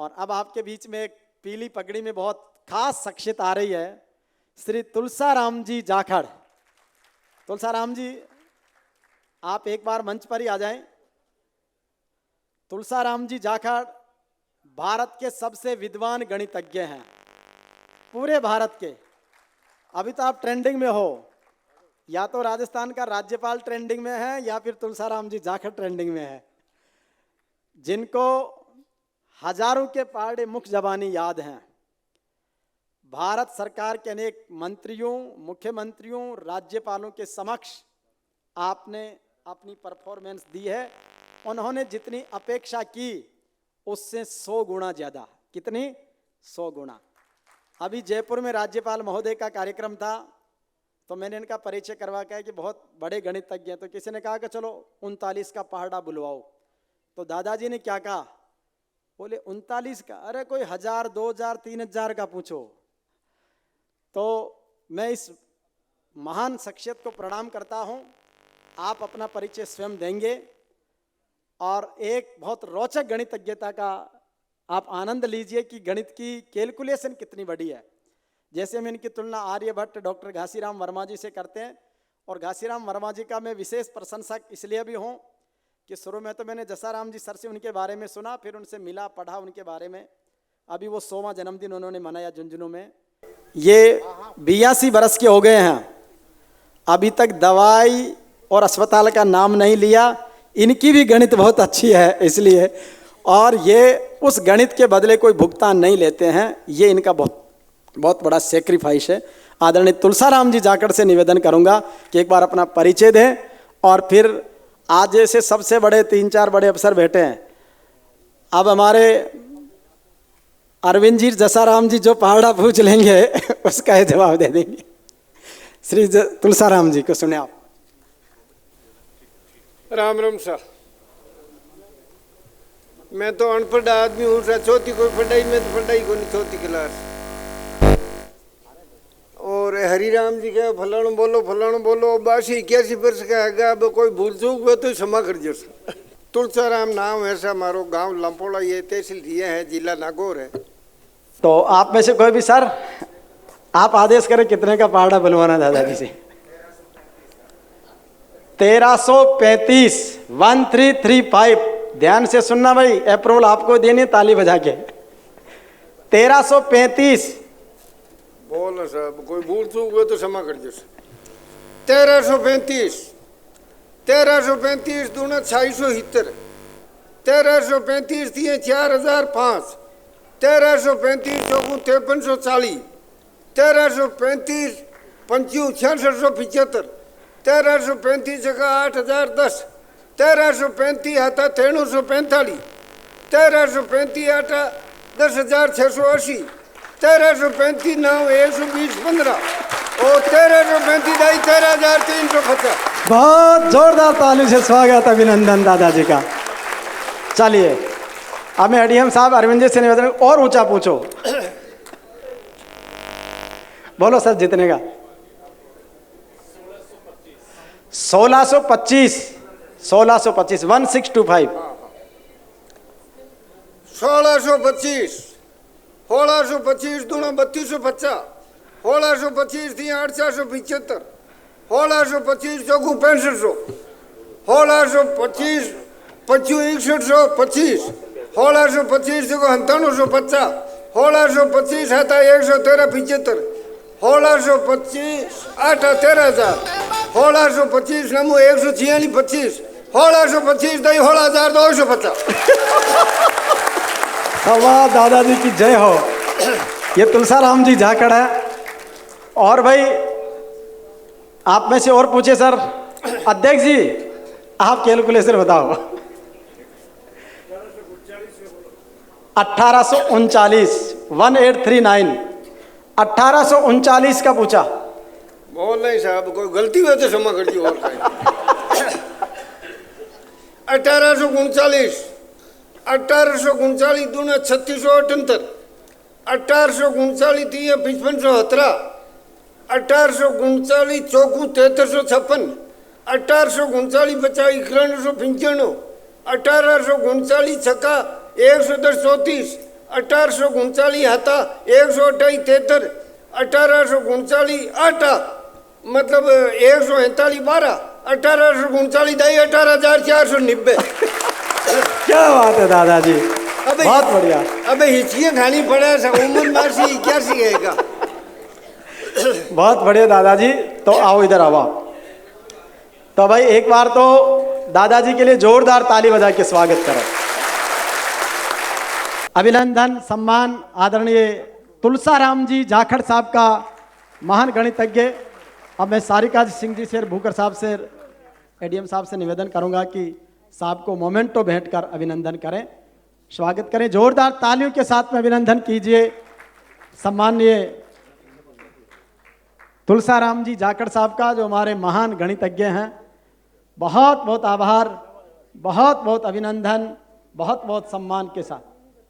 और अब आपके बीच में एक पीली पगड़ी में बहुत खास शख्सियत आ रही है, श्री तुलसाराम जी जाखड़। तुलसाराम जी, आप एक बार मंच पर ही आ जाएं। तुलसाराम जी जाखड़ भारत के सबसे विद्वान गणितज्ञ हैं, पूरे भारत के। अभी तो आप ट्रेंडिंग में हो, या तो राजस्थान का राज्यपाल ट्रेंडिंग में है या फिर तुलसाराम जी जाखड़ ट्रेंडिंग में है, जिनको हजारों के पहाड़े मुख्य जबानी याद हैं। भारत सरकार के अनेक मंत्रियों, मुख्यमंत्रियों, राज्यपालों के समक्ष आपने अपनी परफॉर्मेंस दी है। उन्होंने जितनी अपेक्षा की उससे 100 गुना ज्यादा। कितनी? 100 गुना। अभी जयपुर में राज्यपाल महोदय का कार्यक्रम था, तो मैंने इनका परिचय करवा के कि बहुत बड़े गणितज्ञ हैं। तो किसी ने कहा कि चलो 39 का पहाड़ा बुलवाओ। तो दादाजी ने क्या कहा? बोले 39 का? अरे कोई 1000, 2000, 3000 का पूछो। तो मैं इस महान शख्सियत को प्रणाम करता हूं। आप अपना परिचय स्वयं देंगे और एक बहुत रोचक गणितज्ञता का आप आनंद लीजिए कि गणित की कैलकुलेशन कितनी बड़ी है। जैसे हम इनकी तुलना आर्यभट्ट, डॉक्टर घासीराम वर्मा जी से करते हैं, और घासीराम वर्मा जी का मैं विशेष प्रशंसक इसलिए भी हूँ कि शुरू में तो मैंने जसाराम जी सर से उनके बारे में सुना, फिर उनसे मिला, पढ़ा उनके बारे में। अभी वो 100वां जन्मदिन उन्होंने मनाया झुंझुनू में। ये 82 बरस के हो गए हैं, अभी तक दवाई और अस्पताल का नाम नहीं लिया। इनकी भी गणित बहुत अच्छी है इसलिए, और ये उस गणित के बदले कोई भुगतान नहीं लेते हैं। ये इनका बहुत बड़ा सेक्रीफाइस है। आदरणीय तुलसाराम जी जाखड़ से निवेदन करूंगा कि एक बार अपना परिचय दें, और फिर आज जैसे सबसे बड़े 3-4 बड़े अफसर बैठे हैं, अब हमारे अरविंद जी, जसाराम जी जो पहाड़ा पूछ लेंगे उसका ही जवाब दे देंगे। श्री तुलसाराम जी को सुने आप। राम राम सा। मैं तो अनपढ़ आदमी हूँ सा, चौथी कोई पढ़ाई में तो पढ़ाई को नहीं, चौथी क्लास। और हरिराम जी का फलाणो बोलो 82-81 वर्ष का है। अब कोई भूल चूक हुआ तो क्षमा कर जो। तुलसाराम नाम है सा, मारो गांव लंपोड़ा, ये तहसील दिया है, जिला नागौर है। तो आप में से कोई भी सर, आप आदेश करें कितने का पहाड़ा बनवाना दादाजी से। 1335, 1335। ध्यान से सुनना भाई, अप्रूवल आपको देनी, ताली बजा के। 1335 बोलो साहब, कोई भूल चूक हुआ तो क्षमा कर जो। 1335 दूना 670, 1335 दिए 4005, 1335 चौगुन 5340, 1335 पंचू 6675, 1335 जगह 8010, 1335 आता 1345, 1335 आता 10680, 1335 9 120 15, और 1335 दाई 13350। बहुत जोरदार ताली से स्वागत, अभिनंदन दादाजी का। चलिए अब मैं एडीएम साहब अरविंद जी से निवेदन, और ऊंचा पूछो। बोलो सर, जितने का? 1625, 1625 1625 दूना 3250, 1625 दिए 8475, 1625 चौगु 6500, 1625 25 6125, 1625 जगह 9750, 1625 आता 11375, 1625 8 13000, 1625 नमो 14625, 1625 दई 16250। सवा दादाजी की जय हो। ये तुलसाराम जी जाखड़ है। और भाई आप में से और पूछे सर। अध्यक्ष जी आप कैलकुलेशन बताओ। 1839, 1839, 1839 का पूछा। बोल नहीं साहब, कोई गलती हुई तो क्षमा कर दियो। 1839, 1839 दूना 3678, 1839 दिए 5517, 1839 चौकू 7356, 1839 बचा 9195, 1839 छक्का 110 34, 1839 હતા 128 1839 8 मतलब 141 12 1839 दाई 18,490। क्या बात है दादाजी, अबे बहुत बढ़िया। अबे हिचकियाँ खानी पड़ा सा उम्र मासी क्या सीखेगा। बहुत बढ़िया दादाजी। तो आओ इधर आओ आप। तो भाई एक बार तो दादाजी के लिए जोरदार ताली बजा के स्वागत करो। अभिनंदन सम्मान आदरणीय तुलसाराम जी जाखड़ साहब का, महान गणितज्ञ। अब मैं सारिका सिंह जी से, भूकर साहब से, एडीएम साहब से निवेदन करूंगा कि साहब को मोमेंटो भेंट कर अभिनंदन करें, स्वागत करें। जोरदार तालियों के साथ में अभिनंदन कीजिए सम्माननीय तुलसाराम जी जाखड़ साहब का, जो हमारे महान गणितज्ञ हैं। बहुत बहुत आभार, बहुत बहुत अभिनंदन, बहुत बहुत सम्मान के साथ।